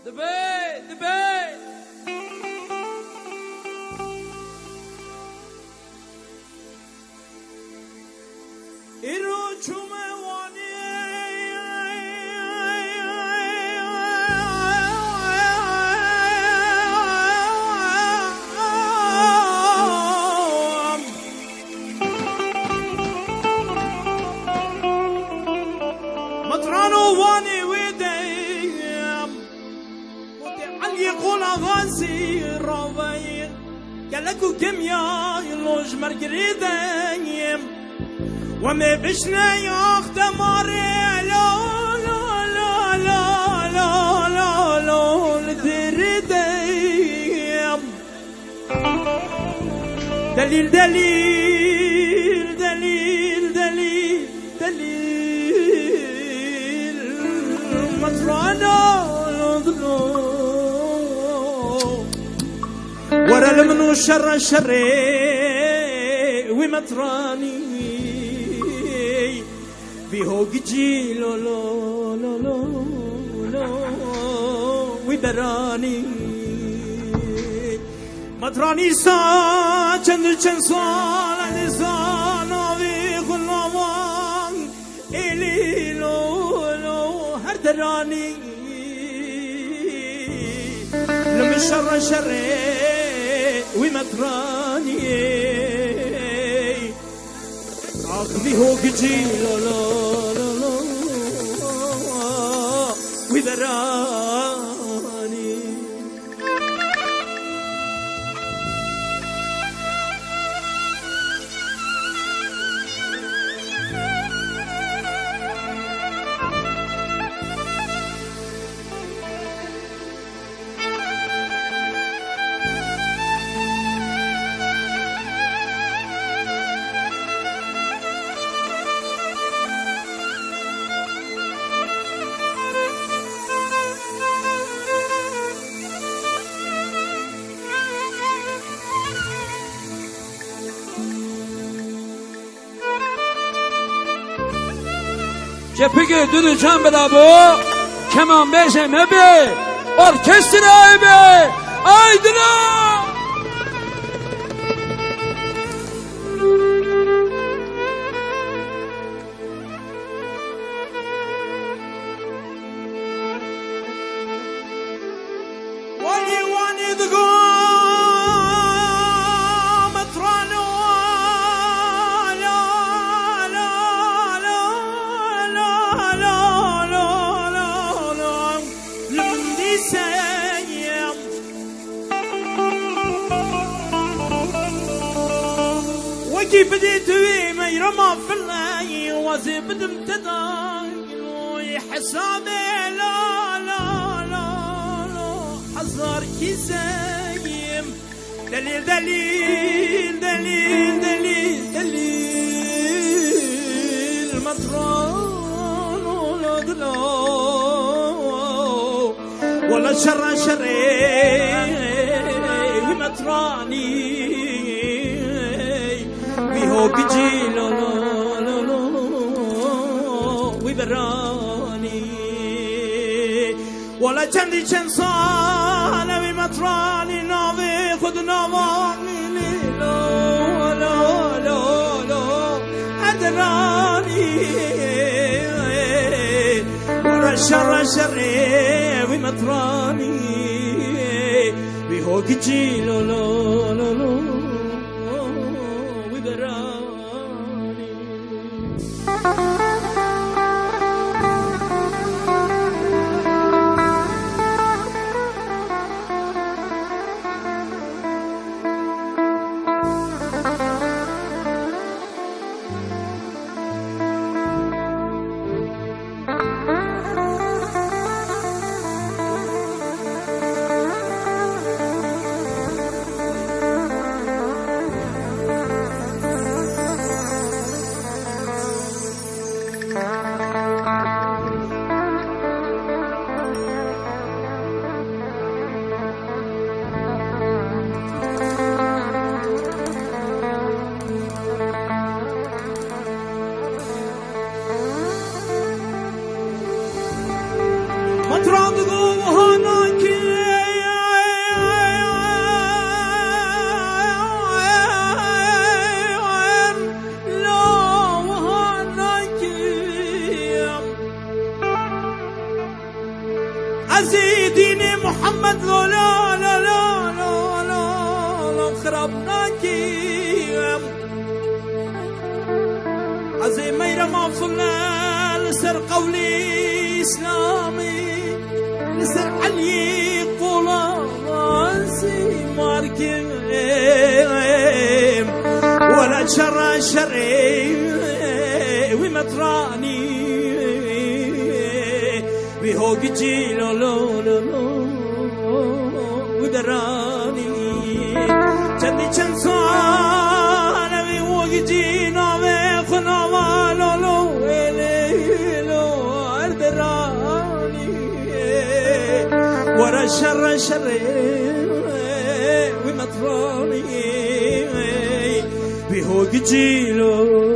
دبي إيرو واني مطرانو واني يقول غازي الرواية قالكو كيميا يلوج مرقريدين وما بشنا ياخد ماري لا لا لا لا لا لا لا لدريدين دليل دليل دليل دليل دليل مطرانا ورا المنو شر شري ومطراني بيهو جي لو لو لو لو لو وبراني مطراني سا چند چند سال نزان آوی غلوان ایلی لو لو هر درانی لم شر شري ومطراني عقبي هو جي لا لا لا لا وذراني Cepige düdü çan bedabo, keman beşe mebe, orkestra ebe, aydına! واني واني دقو مطرانو لا لا لا لا لا لا لا لا لمدي سيم وكيف بديت ما يرمى في الليل وزي بدم تداي حسابي لا لا لا حزار كيسايم دليل دليل دليل دليل دليل مطران ولا ضلو ولا شر شري ومطراني بيهو بيجي لو لو لو لو ويبراني ولا چندی چند سال ومطراني ناوي خود نواني لا لا لا لا أدراني ورا شر شري ومطراني بيهو جي لا لا لا لا وبراني محمد لا لا لا لا لا لا خرابناكي عزيمة يرمى فلنا لسر قولي إسلامي لسر علي قولاسي ماركين ولا شر شري ومطراني بهوق جيلو لو لو لو ودراني جني جنسان بهوق جينا بخنا لو لو لو أردراني ورا شر شري ومطراني بهوق جيلو